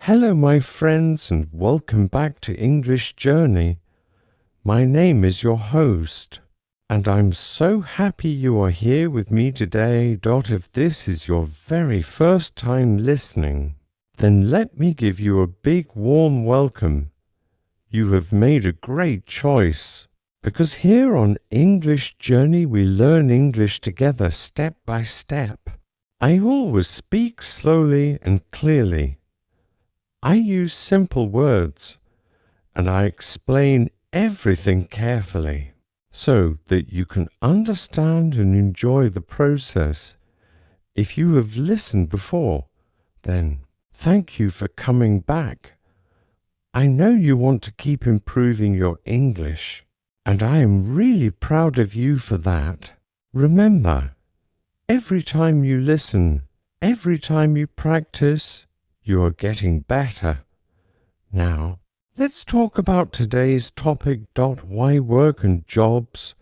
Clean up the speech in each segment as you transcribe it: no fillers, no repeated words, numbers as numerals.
Hello, my friends, and welcome back to English Journey. My name is your host, and I'm so happy you are here with me today. If this is your very first time listening, then let me give you a big warm welcome. You have made a great choice, because here on English Journey we learn English together step by step. I always speak slowly and clearly. I use simple words, and I explain everything carefully, so that you can understand and enjoy the process. If you have listened before, then thank you for coming back. I know you want to keep improving your English, and I am really proud of you for that. Remember, every time you listen, every time you practice, you are getting better. Now, let's talk about today's topic. Why work and jobs?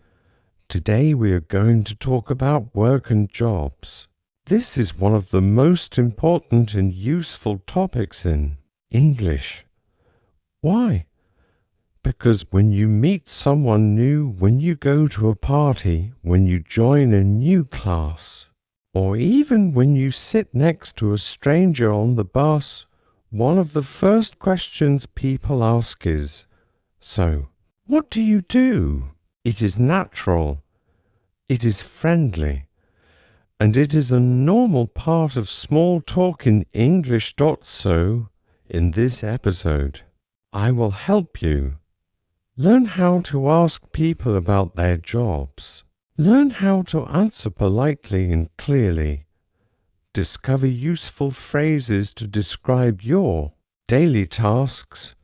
Today we are going to talk about work and jobs. This is one of the most important and useful topics in English. Why? Because when you meet someone new, when you go to a party, when you join a new class, or even when you sit next to a stranger on the bus, one of the first questions people ask is, "So, what do you do?" It is natural, it is friendly, and it is a normal part of small talk in English. So, in this episode, I will help you. Learn how to ask people about their jobs. Learn how to answer politely and clearly. Discover useful phrases to describe your daily tasks.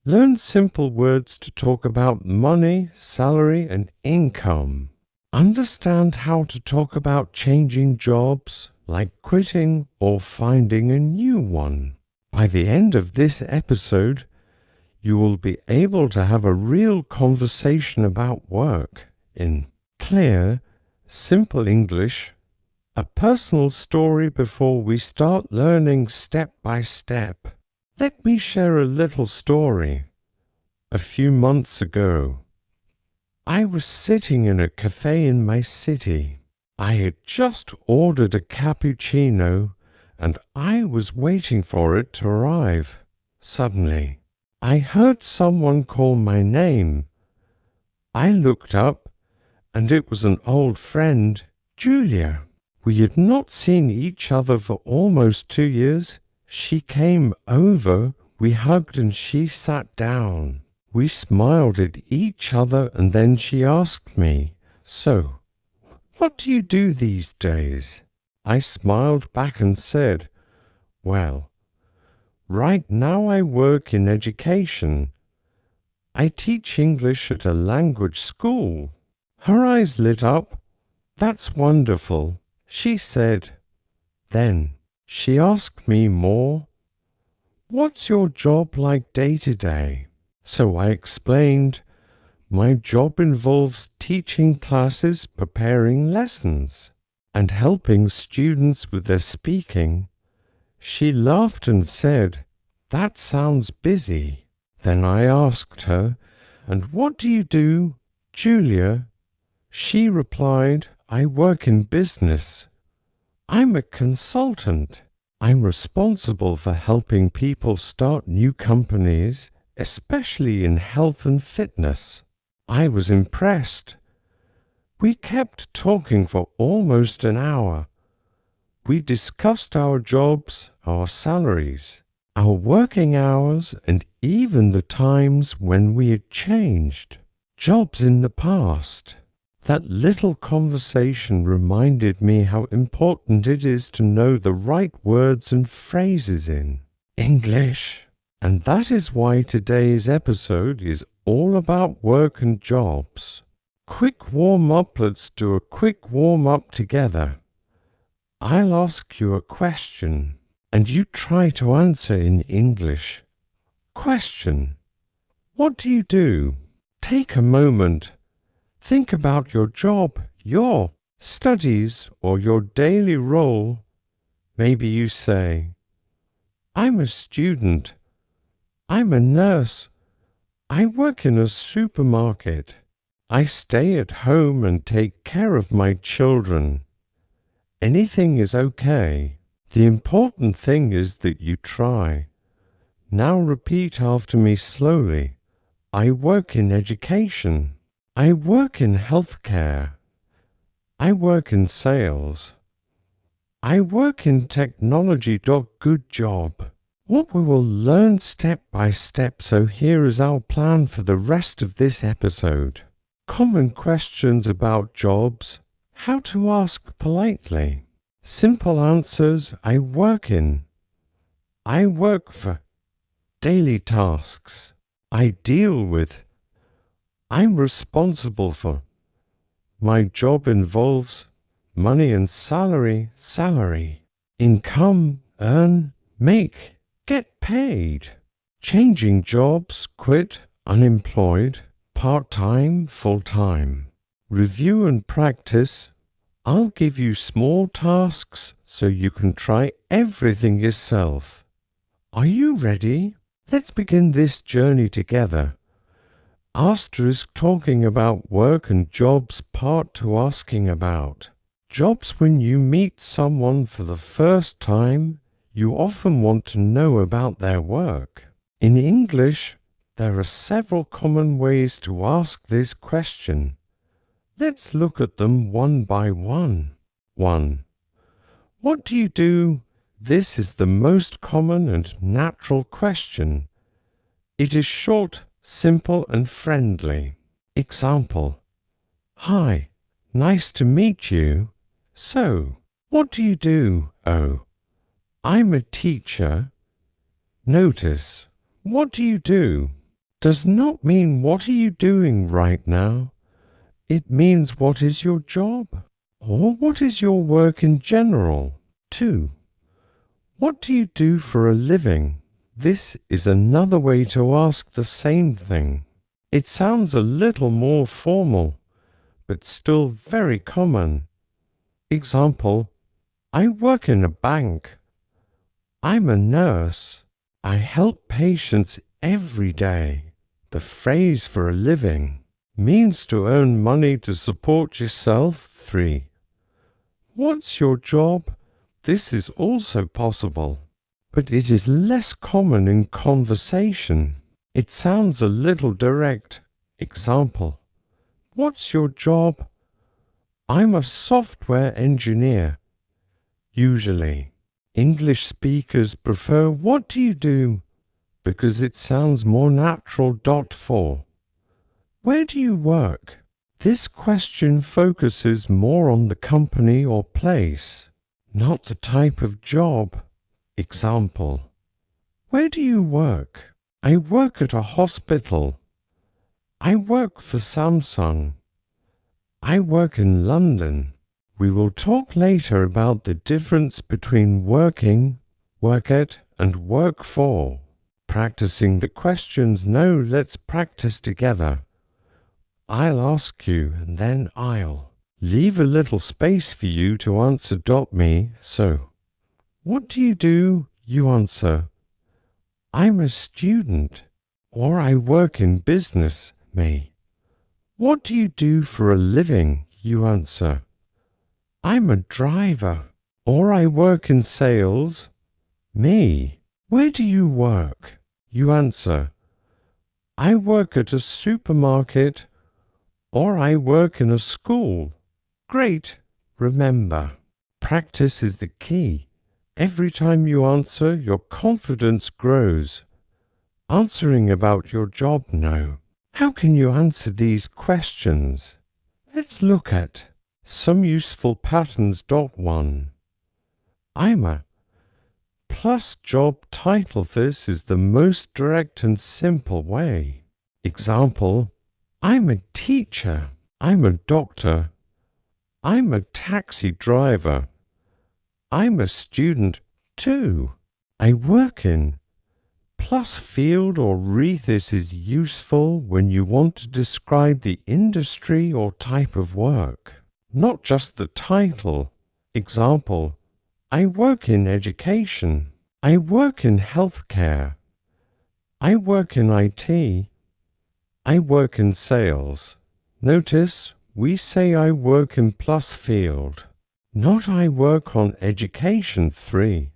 Learn simple words to talk about money, salary, and income. Understand how to talk about changing jobs, like quitting or finding a new one. By the end of this episode, you will be able to have a real conversation about work in clear, simple English. A personal story before we start learning step by step. Let me share a little story. A few months ago, I was sitting in a cafe in my city. I had just ordered a cappuccino, and I was waiting for it to arrive. Suddenly, I heard someone call my name. I looked up, and it was an old friend, Julia. We had not seen each other for almost 2 years. She came over, we hugged, and she sat down. We smiled at each other, and then she asked me, "So, what do you do these days?" I smiled back and said, "Well, right now I work in education. I teach English at a language school." Her eyes lit up. "That's wonderful," she said. Then she asked me more. "What's your job like day to day?" So I explained, "My job involves teaching classes, preparing lessons, and helping students with their speaking." She laughed and said, "That sounds busy." Then I asked her, "And what do you do, Julia?" She replied, "I work in business. I'm a consultant. I'm responsible for helping people start new companies, especially in health and fitness." I was impressed. We kept talking for almost an hour. We discussed our jobs, our salaries, our working hours, and even the times when we had changed jobs in the past. That little conversation reminded me how important it is to know the right words and phrases in English. And that is why today's episode is all about work and jobs. Quick warm-up. Let's do a quick warm-up together. I'll ask you a question, and you try to answer in English. Question: what do you do? Take a moment. Think about your job, your studies, or your daily role. Maybe you say, I'm a student. I'm a nurse. I work in a supermarket. I stay at home and take care of my children. Anything is okay. The important thing is that you try. Now repeat after me slowly. I work in education. I work in healthcare. I work in sales. I work in technology. Good job. What we will learn step by step, so here is our plan for the rest of this episode. Common questions about jobs. How to ask politely. Simple answers. I work in. I work for. Daily tasks. I deal with. I'm responsible for. My job involves. Money and salary. Salary. Income. Earn. Make. Get paid. Changing jobs. Quit. Unemployed. Part-time. Full-time. Review and practice. I'll give you small tasks so you can try everything yourself. Are you ready? Let's begin this journey together. Asterisk talking about work and jobs. Part 2 asking about jobs. When you meet someone for the first time, you often want to know about their work. In English, there are several common ways to ask this question. Let's look at them one by one. 1. What do you do? This is the most common and natural question. It is short, simple, and friendly. Example. Hi, nice to meet you. So, what do you do? Oh, I'm a teacher. Notice, what do you do does not mean what are you doing right now. It means what is your job, or what is your work in general. 2. What do you do for a living? This is another way to ask the same thing. It sounds a little more formal, but still very common. Example, I work in a bank. I'm a nurse. I help patients every day. The phrase for a living means to earn money to support yourself. 3. What's your job? This is also possible, but it is less common in conversation. It sounds a little direct. Example, what's your job? I'm a software engineer. Usually, English speakers prefer what do you do because it sounds more natural. 4. Where do you work? This question focuses more on the company or place, not the type of job. Example, where do you work? I work at a hospital. I work for Samsung. I work in London. We will talk later about the difference between working, work at, and work for. Practicing the questions. Now let's practice together. I'll ask you and then I'll leave a little space for you to answer. Me. So, what do you do? You answer, I'm a student, or I work in business. Me. What do you do for a living? You answer, I'm a driver, or I work in sales. Me. Where do you work? You answer, I work at a supermarket, or I work in a school. Great. Remember, practice is the key. Every time you answer, your confidence grows. Answering about your job now. How can you answer these questions? Let's look at some useful patterns. 1. I'm a plus job title. This is the most direct and simple way. Example, I'm a teacher. I'm a doctor. I'm a taxi driver. I'm a student. 2. I work in plus field or wreath. This is useful when you want to describe the industry or type of work, not just the title. Example, I work in education. I work in healthcare. I work in IT. I work in sales. Notice we say I work in plus field, not I work on education 3.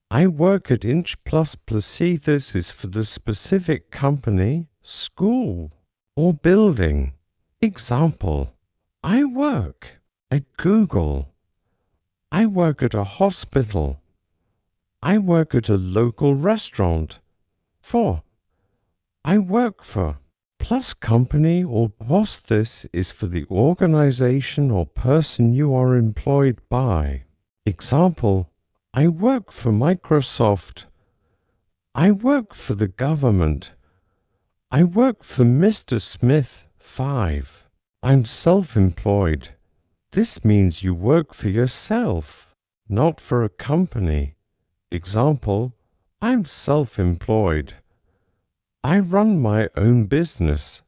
I work at inch plus C. This is for the specific company, school, or building. Example, I work at Google. I work at a hospital. I work at a local restaurant. 4. I work for plus company or boss. This is for the organization or person you are employed by. Example, I work for Microsoft. I work for the government. I work for Mr. Smith. 5. I'm self-employed. This means you work for yourself, not for a company. Example, I'm self-employed. I run my own business.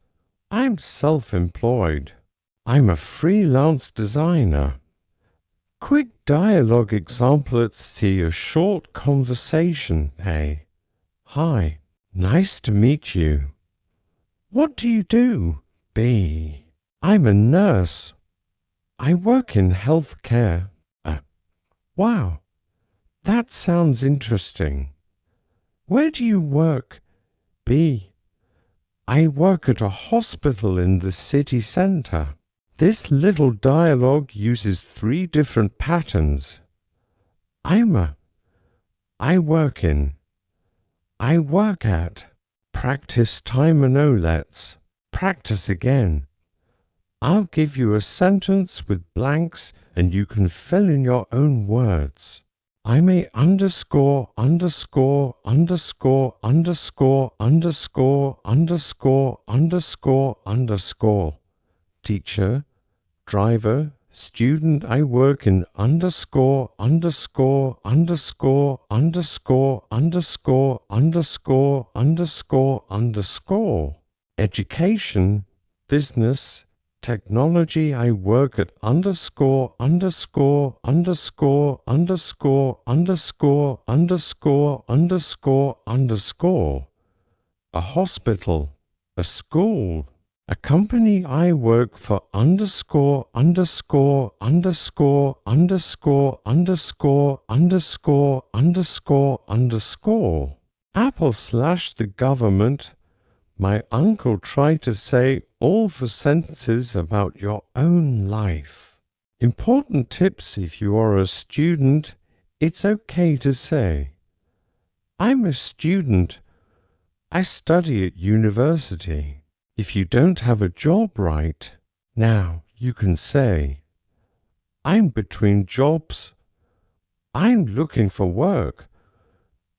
I'm self-employed. I'm a freelance designer. Quick dialogue example. Let's see a short conversation. A. Hi, nice to meet you. What do you do? B. I'm a nurse. I work in healthcare. Wow, that sounds interesting. Where do you work? B. I work at a hospital in the city center. This little dialogue uses 3 different patterns. I work in. I work at. Practice time and let's practice again. I'll give you a sentence with blanks and you can fill in your own words. I may underscore, underscore, underscore, underscore, underscore, underscore, underscore, underscore. Teacher, driver, student. I work in underscore, underscore, underscore, underscore, underscore, underscore, underscore, underscore. Education, business, technology. I work at underscore, underscore, underscore, underscore, underscore, underscore, underscore, underscore. A hospital, a school, a company. I work for underscore, underscore, underscore, underscore, underscore, underscore, underscore, underscore. Apple / the government. My uncle tried to say all the sentences about your own life. Important tips. If you are a student, it's okay to say, I'm a student. I study at university. If you don't have a job right now, you can say, I'm between jobs. I'm looking for work.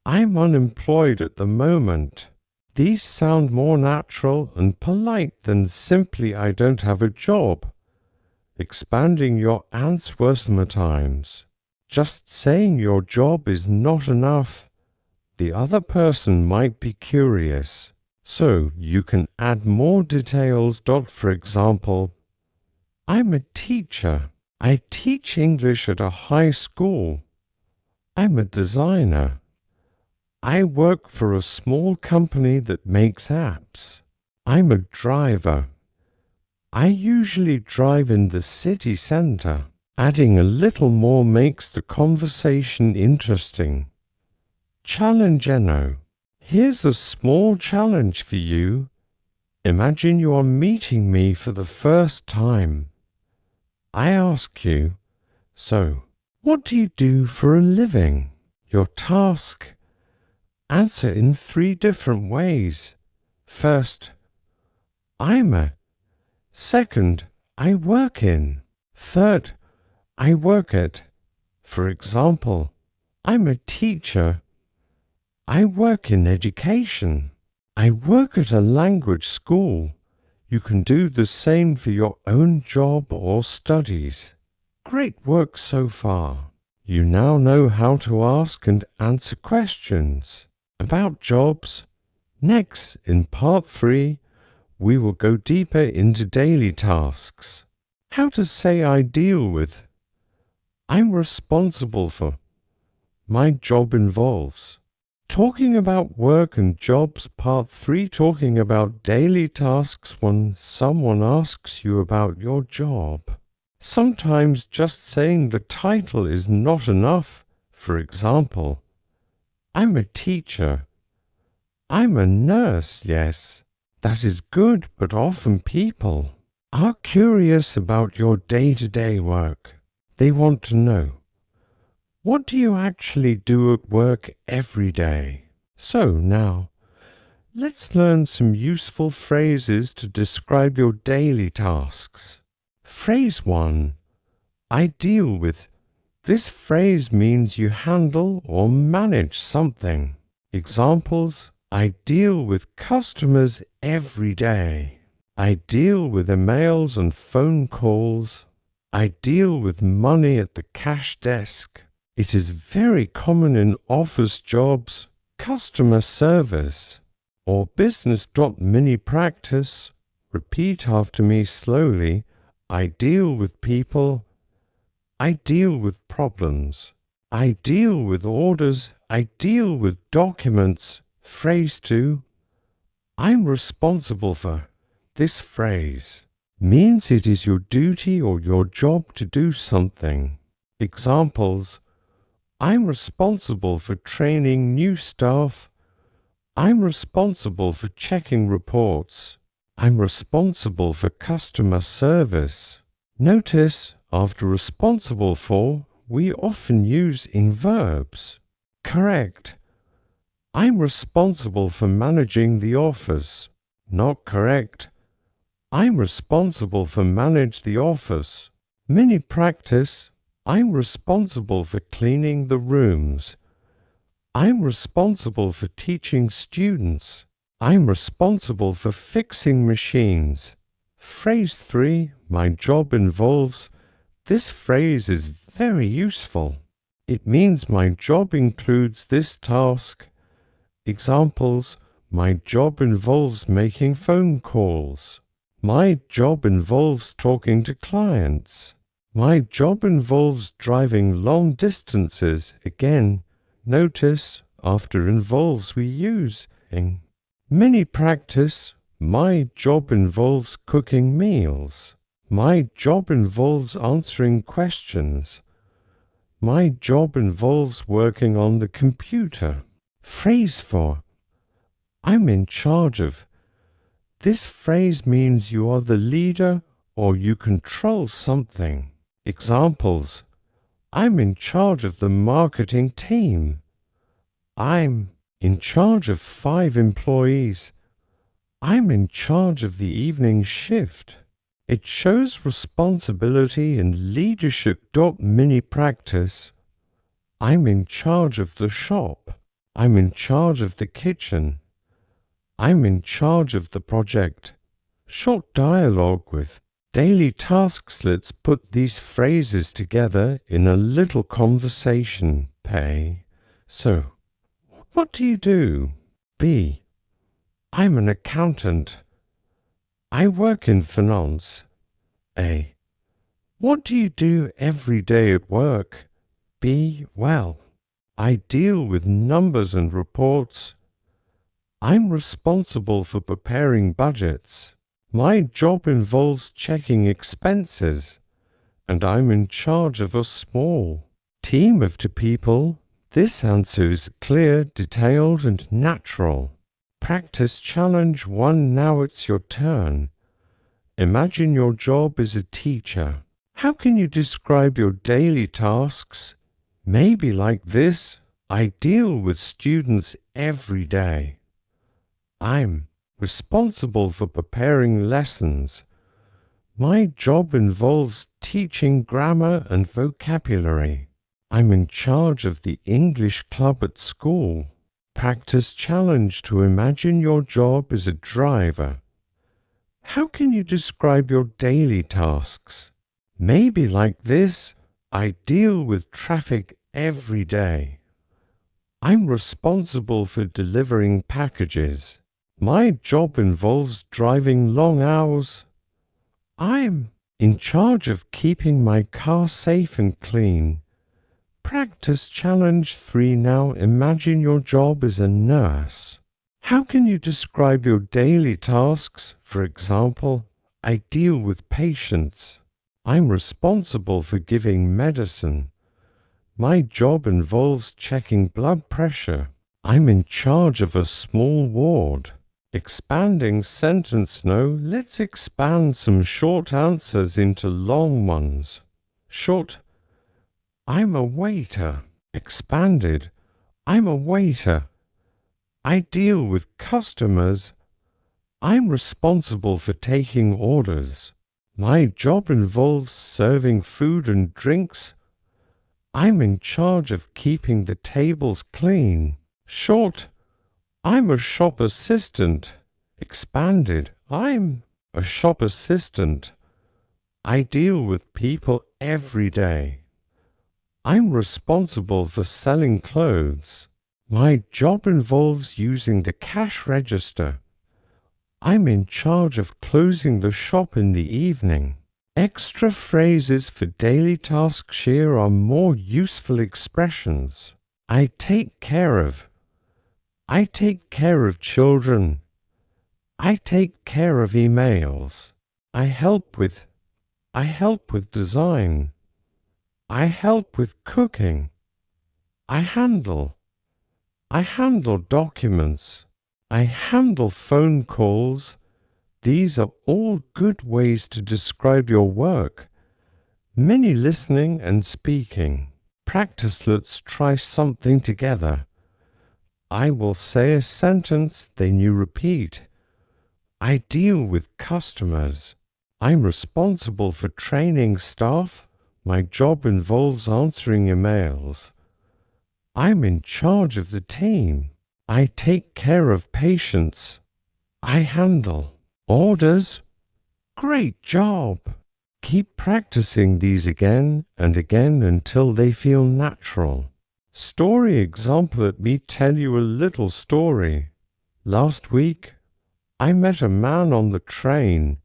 I'm unemployed at the moment. These sound more natural and polite than simply I don't have a job. Expanding your answer sometimes. Just saying your job is not enough. The other person might be curious, so you can add more details. For example, I'm a teacher. I teach English at a high school. I'm a designer. I work for a small company that makes apps. I'm a driver. I usually drive in the city center. Adding a little more makes the conversation interesting. Challenge. Here's a small challenge for you. Imagine you are meeting me for the first time. I ask you, so, what do you do for a living? Your task. Answer in 3 different ways. First, I'm a. Second, I work in. Third, I work at. For example, I'm a teacher. I work in education. I work at a language school. You can do the same for your own job or studies. Great work so far. You now know how to ask and answer questions about jobs. Next, in part 3, we will go deeper into daily tasks. How to say I deal with. I'm responsible for. my job involves. Talking about work and jobs, part 3, talking about daily tasks when someone asks you about your job. Sometimes just saying the title is not enough. For example, I'm a teacher. I'm a nurse, yes. That is good, but often people are curious about your day-to-day work. They want to know, what do you actually do at work every day? So now, let's learn some useful phrases to describe your daily tasks. Phrase 1. I deal with. This phrase means you handle or manage something. Examples: I deal with customers every day. I deal with emails and phone calls. I deal with money at the cash desk. It is very common in office jobs, customer service, or business. Mini practice. Repeat after me slowly. I deal with people. I deal with problems. I deal with orders. I deal with documents. Phrase 2. I'm responsible for. This phrase means it is your duty or your job to do something. Examples: I'm responsible for training new staff. I'm responsible for checking reports. I'm responsible for customer service. Notice, after responsible for, we often use in verbs. Correct. I'm responsible for managing the office. Not correct. I'm responsible for manage the office. Mini practice. I'm responsible for cleaning the rooms. I'm responsible for teaching students. I'm responsible for fixing machines. Phrase 3. My job involves. This phrase is very useful. It means my job includes this task. Examples: my job involves making phone calls. My job involves talking to clients. My job involves driving long distances. Again, notice, after involves we use ing. Mini practice. My job involves cooking meals. My job involves answering questions. My job involves working on the computer. Phrase 4. I'm in charge of. This phrase means you are the leader or you control something. Examples: I'm in charge of the marketing team. I'm in charge of 5 employees. I'm in charge of the evening shift. It shows responsibility and leadership. Mini practice. I'm in charge of the shop. I'm in charge of the kitchen. I'm in charge of the project. Short dialogue with daily tasks. Let's put these phrases together in a little conversation. Pay. So, what do you do? B. I'm an accountant. I work in finance. A. What do you do every day at work? B. Well, I deal with numbers and reports. I'm responsible for preparing budgets. My job involves checking expenses, and I'm in charge of a small team of 2 people. This answer is clear, detailed, and natural. Practice challenge 1. Now it's your turn. Imagine your job as a teacher. How can you describe your daily tasks? Maybe like this: I deal with students every day. I'm responsible for preparing lessons. My job involves teaching grammar and vocabulary. I'm in charge of the English club at school. Practice challenge to imagine your job as a driver. How can you describe your daily tasks? Maybe like this: I deal with traffic every day. I'm responsible for delivering packages. My job involves driving long hours. I'm in charge of keeping my car safe and clean. Practice challenge 3 now. Imagine your job as a nurse. How can you describe your daily tasks? For example, I deal with patients. I'm responsible for giving medicine. My job involves checking blood pressure. I'm in charge of a small ward. Expanding sentence. No, let's expand some short answers into long ones. Short, I'm a waiter. Expanded, I'm a waiter. I deal with customers. I'm responsible for taking orders. My job involves serving food and drinks. I'm in charge of keeping the tables clean. Short, I'm a shop assistant. Expanded, I'm a shop assistant. I deal with people every day. I'm responsible for selling clothes. My job involves using the cash register. I'm in charge of closing the shop in the evening. Extra phrases for daily tasks here are more useful expressions. I take care of. I take care of children. I take care of emails. I help with design. I help with cooking. I handle documents. I handle phone calls. These are all good ways to describe your work. Many listening and speaking. Practice. Let's try something together. I will say a sentence, then you repeat. I deal with customers. I'm responsible for training staff. My job involves answering emails. I'm in charge of the team. I take care of patients. I handle orders. Great job! Keep practicing these again and again until they feel natural. Story example. Let me tell you a little story. Last week, I met a man on the train.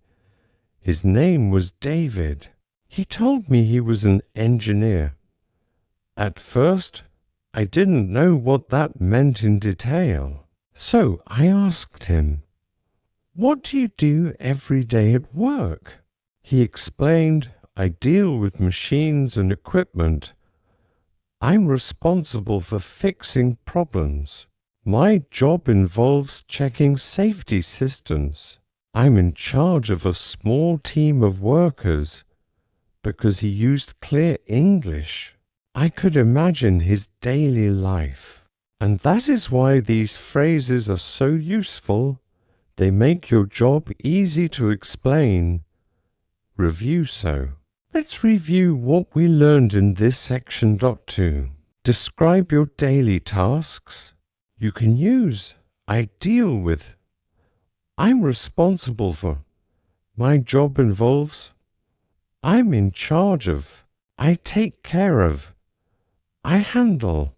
His name was David. He told me he was an engineer. At first, I didn't know what that meant in detail. So I asked him, "What do you do every day at work?" He explained, "I deal with machines and equipment. I'm responsible for fixing problems. My job involves checking safety systems. I'm in charge of a small team of workers," because he used clear English. I could imagine his daily life. And that is why these phrases are so useful. They make your job easy to explain. Review. So, let's review what we learned in this section. 2. Describe your daily tasks. You can use I deal with. I'm responsible for. My job involves. I'm in charge of. I take care of. I handle.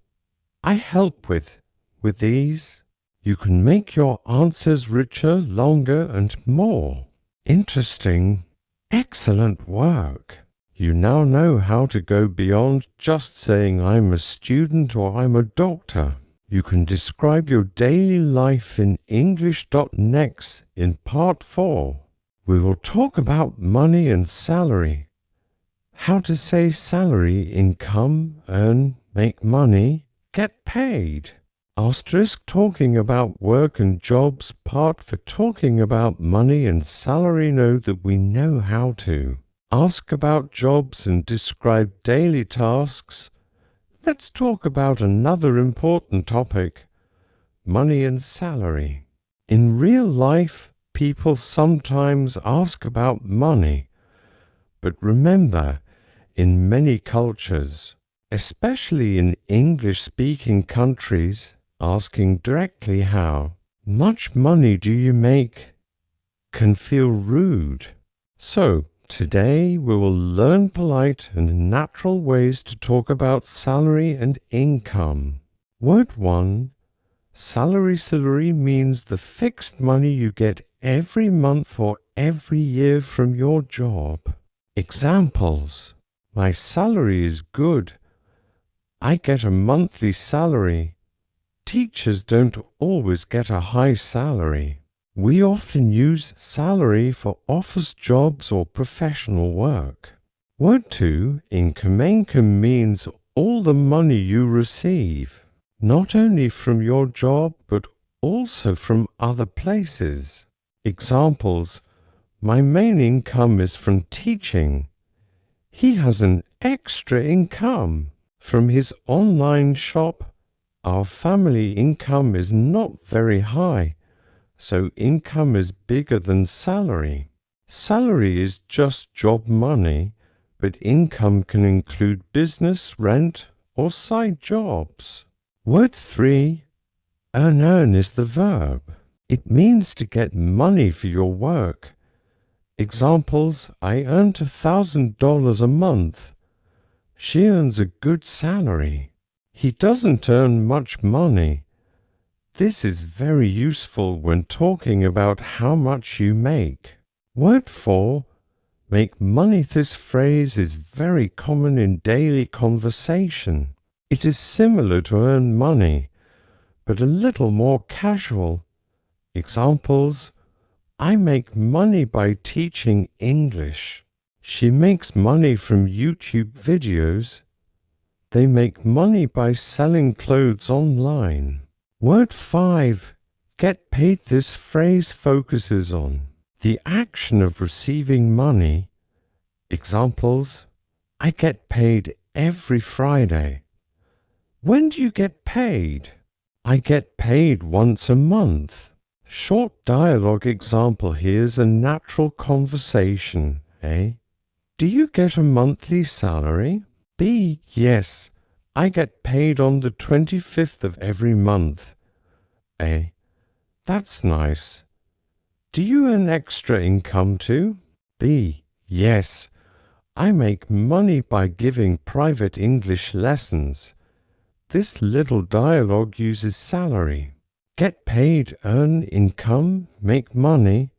I help with. With these, you can make your answers richer, longer, and more interesting. Excellent work! You now know how to go beyond just saying I'm a student or I'm a doctor. You can describe your daily life in English. Next, in part 4, we will talk about money and salary. How to say salary, income, earn, make money, get paid. Asterisk. Talking about work and jobs. Part for talking about money and salary. Know that we know how to ask about jobs and describe daily tasks. Let's talk about another important topic, money and salary. In real life, people sometimes ask about money. But remember, in many cultures, especially in English-speaking countries, asking directly how much money do you make can feel rude. So, today we will learn polite and natural ways to talk about salary and income. Word 1. Salary. Salary means the fixed money you get every month or every year from your job. Examples. My salary is good. I get a monthly salary. Teachers don't always get a high salary. We often use salary for office jobs or professional work. Word 2, income. Income means all the money you receive, not only from your job but also from other places. Examples: my main income is from teaching. He has an extra income from his online shop. Our family income is not very high, so income is bigger than salary. Salary is just job money, but income can include business, rent, or side jobs. Word 3, earn. Earn is the verb. It means to get money for your work. Examples: I earned $1,000 a month. She earns a good salary. He doesn't earn much money. This is very useful when talking about how much you make. Word 4, make money. This phrase is very common in daily conversation. It is similar to earn money, but a little more casual. Examples: I make money by teaching English. She makes money from YouTube videos. They make money by selling clothes online. Word 5, get paid. This phrase focuses on the action of receiving money. Examples: I get paid every Friday. When do you get paid? I get paid once a month. Short dialogue example. Here's a natural conversation. A. Do you get a monthly salary? B. Yes, I get paid on the 25th of every month. A. That's nice. Do you earn extra income too? B. Yes, I make money by giving private English lessons. This little dialogue uses salary. Get paid, earn income, make money.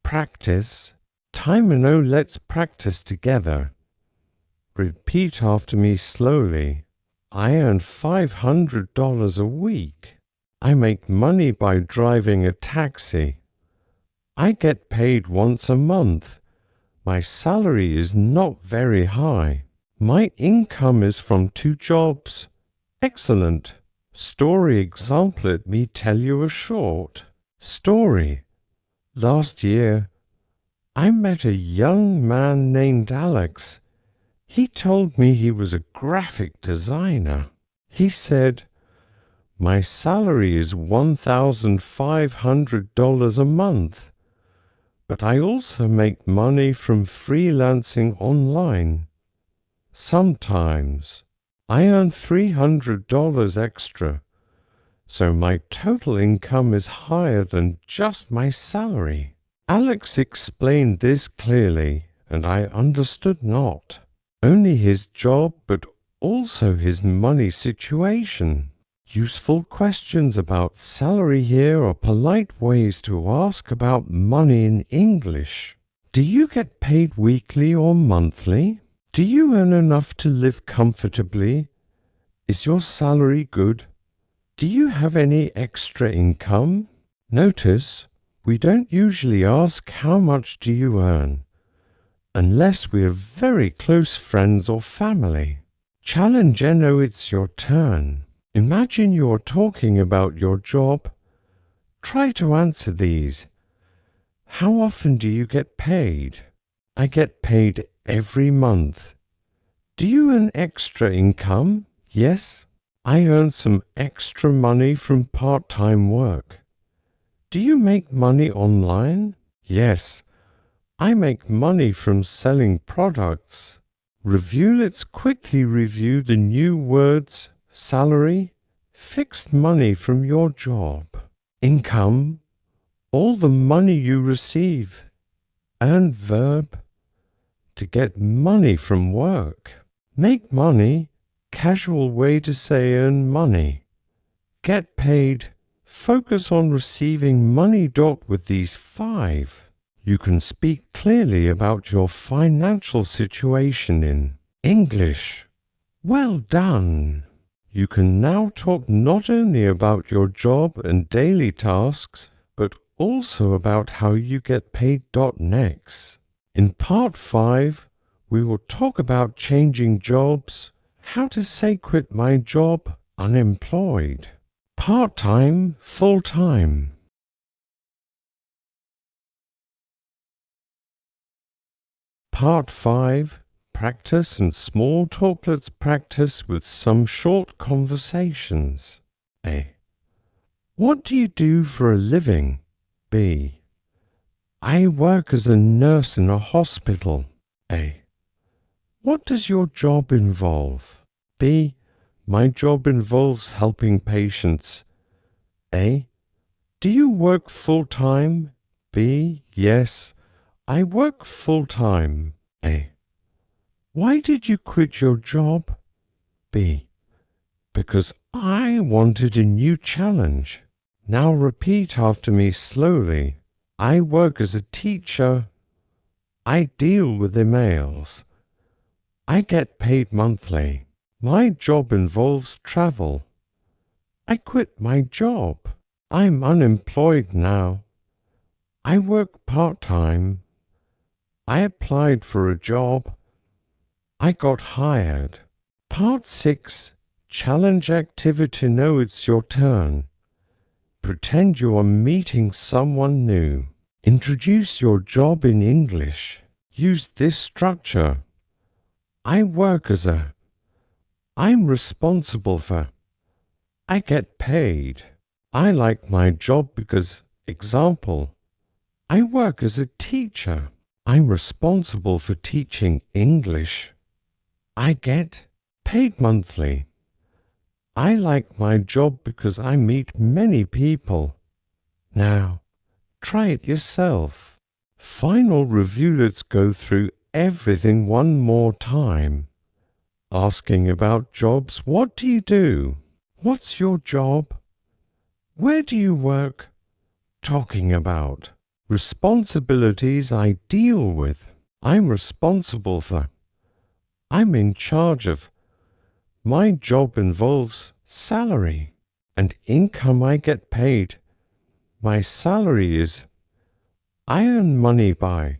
Practice. Time. Let's practice together. Repeat after me slowly. I earn $500 a week. I make money by driving a taxi. I get paid once a month. My salary is not very high. My income is from 2 jobs. Excellent. Story example. Let me tell you a short story. Last year, I met a young man named Alex. He told me he was a graphic designer. He said, my salary is $1,500 a month, but I also make money from freelancing online. Sometimes I earn $300 extra, so my total income is higher than just my salary. Alex explained this clearly, and I understood not only his job but also his money situation. Useful questions about salary. Here are polite ways to ask about money in English. Do you get paid weekly or monthly? Do you earn enough to live comfortably? Is your salary good? Do you have any extra income? Notice, we don't usually ask how much do you earn, unless we are very close friends or family. Challenge. It's your turn. Imagine you're talking about your job. Try to answer these. How often do you get paid? I get paid every month. Do you earn extra income? Yes, I earn some extra money from part-time work. Do you make money online? Yes, I make money from selling products. Review. Let's quickly review the new words: salary, fixed money from your job. Income, all the money you receive. Earn verb, to get money from work. Make money, casual way to say earn money. Get paid, focus on receiving money. With these 5, you can speak clearly about your financial situation in English. Well done! You can now talk not only about your job and daily tasks, but also about how you get paid. Next. In part 5, we will talk about changing jobs, how to say quit my job, unemployed, part-time, full-time. Part 5, practice and small talk. Let's practice with some short conversations. A. What do you do for a living? B. I work as a nurse in a hospital. A. What does your job involve? B. My job involves helping patients. A. Do you work full-time? B. Yes, I work full-time. A. Why did you quit your job? B. Because I wanted a new challenge. Now repeat after me slowly. I work as a teacher. I deal with emails. I get paid monthly. My job involves travel. I quit my job. I'm unemployed now. I work part-time. I applied for a job. I got hired. Part 6. Challenge activity. Now it's your turn. Pretend you are meeting someone new. Introduce your job in English. Use this structure. I work as a. I'm responsible for. I get paid. I like my job because, example, I work as a teacher. I'm responsible for teaching English. I get paid monthly. I like my job because I meet many people. Now, try it yourself. Final review. Let's go through everything one more time. Asking about jobs. What do you do? What's your job? Where do you work? Talking about responsibilities I deal with. I'm responsible for. I'm in charge of. My job involves salary and income. I get paid. My salary is. I earn money by.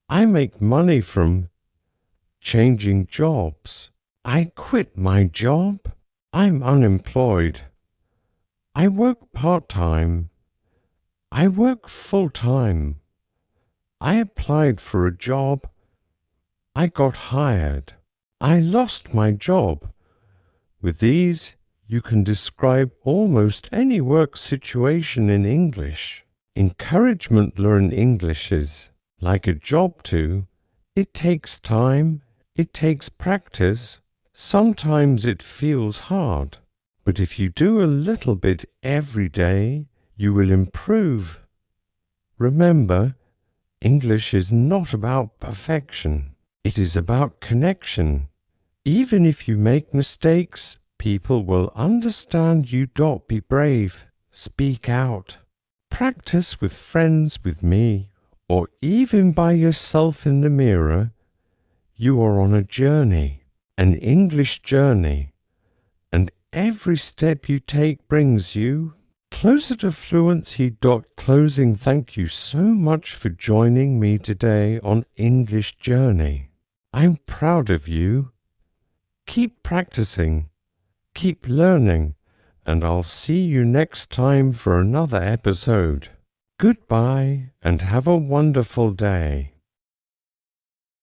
I make money from changing jobs. I quit my job. I'm unemployed. I work part-time. I work full-time. I applied for a job. I got hired. I lost my job. With these, you can describe almost any work situation in English. Encouragement. Learn English is like a job too. It takes time. It takes practice. Sometimes it feels hard. But if you do a little bit every day, you will improve. Remember, English is not about perfection. It is about connection. Even if you make mistakes, people will understand you. Be brave. Speak out. Practice with friends, with me, or even by yourself in the mirror. You are on a journey, an English journey, and every step you take brings you closer to fluency. Closing. Thank you so much for joining me today on English Journey. I'm proud of you. Keep practicing, keep learning, and I'll see you next time for another episode. Goodbye and have a wonderful day.